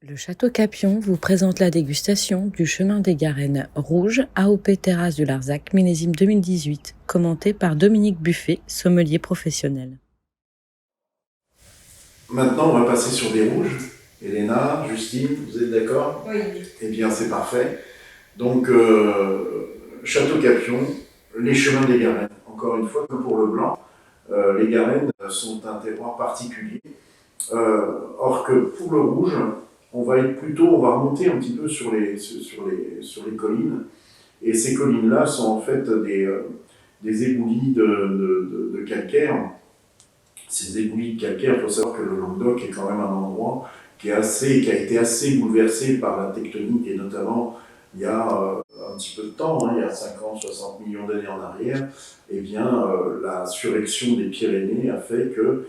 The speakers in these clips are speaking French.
Le Château Capion vous présente la dégustation du Chemin des Garennes rouge AOP Terrasse du Larzac, millésime 2018, commenté par Dominique Buffet, sommelier professionnel. Maintenant, on va passer sur des rouges. Elena, Justine, vous êtes d'accord? Oui. Eh bien, c'est parfait. Donc, Château Capion, les chemins des Garennes. Encore une fois, comme pour le blanc, les Garennes sont un terroir particulier. Or que pour le rouge, on va remonter un petit peu sur les collines. Et ces collines-là sont en fait des éboulis de calcaire. Ces éboulis de calcaire, il faut savoir que le Languedoc est quand même un endroit qui a été assez bouleversé par la tectonique, et notamment il y a un petit peu de temps, il y a 50, 60 millions d'années en arrière, eh bien, la surrection des Pyrénées a fait que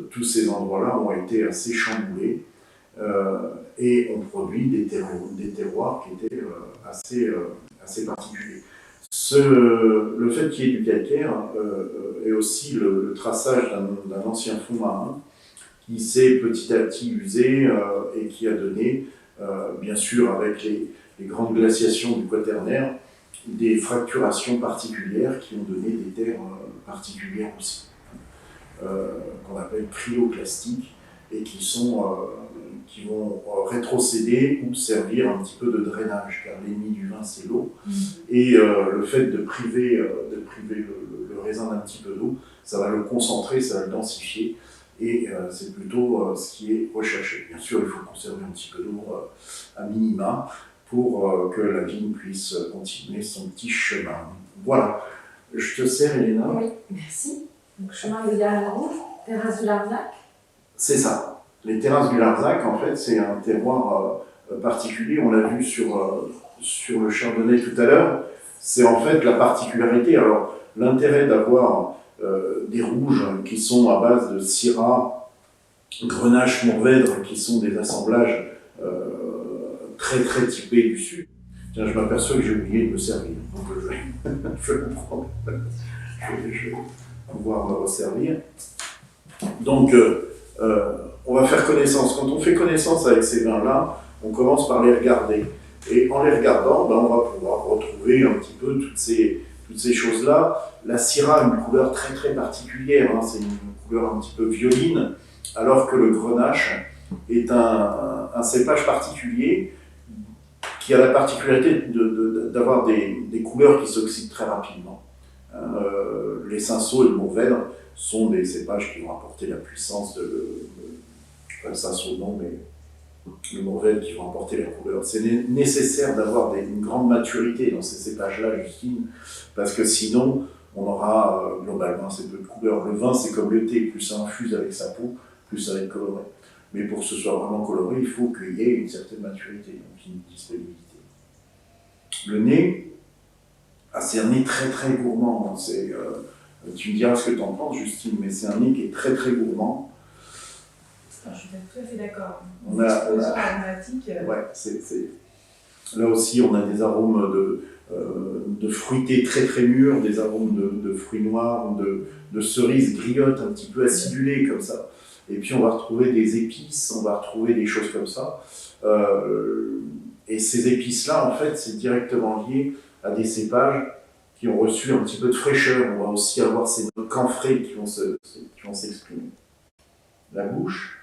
tous ces endroits-là ont été assez chamboulés et ont produit des terroirs qui étaient assez particuliers. Le fait qu'il y ait du calcaire est aussi le traçage d'un ancien fond marin qui s'est petit à petit usé et qui a donné, bien sûr avec les grandes glaciations du Quaternaire, des fracturations particulières qui ont donné des terres particulières aussi, qu'on appelle cryoclastiques, et qui vont rétrocéder ou servir un petit peu de drainage, car l'ennemi du vin c'est l'eau, et le fait de priver le raisin d'un petit peu d'eau, ça va le concentrer, ça va le densifier, et c'est plutôt ce qui est recherché. Bien sûr, il faut conserver un petit peu d'eau à minima pour que la vigne puisse continuer son petit chemin. Voilà, je te sers, Elena. Oui, merci. Donc, chemin des Garennes rouges, terrasse du Larzac. C'est ça. Les terrasses du Larzac, en fait, c'est un terroir particulier. On l'a vu sur le chardonnay tout à l'heure. C'est en fait la particularité. Alors, l'intérêt d'avoir des rouges qui sont à base de Syrah, Grenache, Mourvèdre, qui sont des assemblages très très typés du Sud. Tiens, je m'aperçois que j'ai oublié de me servir. Donc, je vais le prendre. Je vais pouvoir me resservir. Donc, on va faire connaissance. Quand on fait connaissance avec ces vins-là, on commence par les regarder. Et en les regardant, on va pouvoir retrouver un petit peu toutes ces choses-là. La Syrah a une couleur très très particulière, c'est une couleur un petit peu violine, alors que le Grenache est un cépage particulier qui a la particularité d'avoir des couleurs qui s'oxydent très rapidement. Les Cinsault et le Mourvèdre sont des cépages qui vont apporter la puissance pas le Cinsault non, mais le Mourvèdre qui vont apporter la couleur. C'est nécessaire d'avoir une grande maturité dans ces cépages-là, Justine, parce que sinon, on aura globalement assez peu de couleur. Le vin, c'est comme le thé, plus ça infuse avec sa peau, plus ça va être coloré. Mais pour que ce soit vraiment coloré, il faut qu'il y ait une certaine maturité, donc une disponibilité. Le nez, c'est un nez très très gourmand. Tu me diras ce que tu en penses, Justine, mais c'est un nez qui est très très gourmand. Je suis tout à fait d'accord. Aromatique. Ouais, là aussi, on a des arômes de fruités très très mûrs, des arômes de fruits noirs, de cerises griottes un petit peu acidulées comme ça. Et puis on va retrouver des épices, on va retrouver des choses comme ça. Et ces épices-là, en fait, c'est directement lié à des cépages qui ont reçu un petit peu de fraîcheur. On va aussi avoir ces notes camphrées qui vont s'exprimer. La bouche.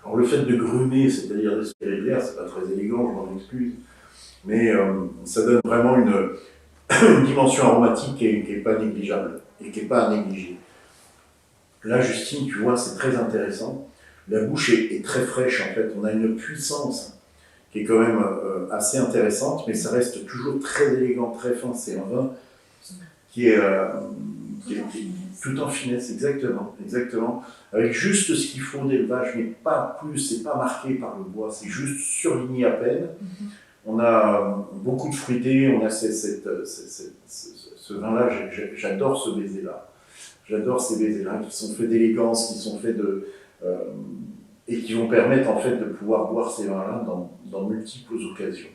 Alors le fait de grumer, c'est-à-dire d'aspirer de l'air, c'est pas très élégant, je m'en excuse, mais ça donne vraiment une dimension aromatique qui est pas négligeable et qui est pas à négliger. Là, Justine, tu vois, c'est très intéressant. La bouche est très fraîche, en fait. On a une puissance qui est quand même assez intéressante, mais ça reste toujours très élégant, très fin. C'est un vin qui est tout en finesse, exactement. Avec juste ce qu'il faut d'élevage, mais pas plus, c'est pas marqué par le bois, c'est juste surligné à peine. On a beaucoup de fruité, on a ce vin-là, j'adore ce baiser-là. J'adore ces baisers-là qui sont faits d'élégance, qui sont faits et qui vont permettre en fait de pouvoir boire ces vins-là dans multiples occasions.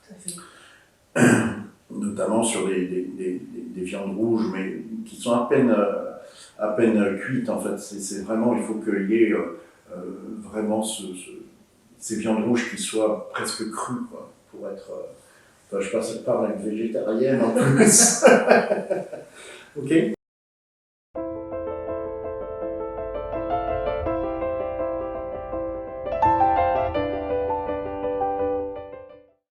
Tout à fait. notamment sur des viandes rouges, mais qui sont à peine cuites en fait. C'est vraiment, il faut qu'il y ait vraiment ces viandes rouges qui soient presque crues, quoi, pour être... enfin, je passe par une végétarienne en plus. Ok.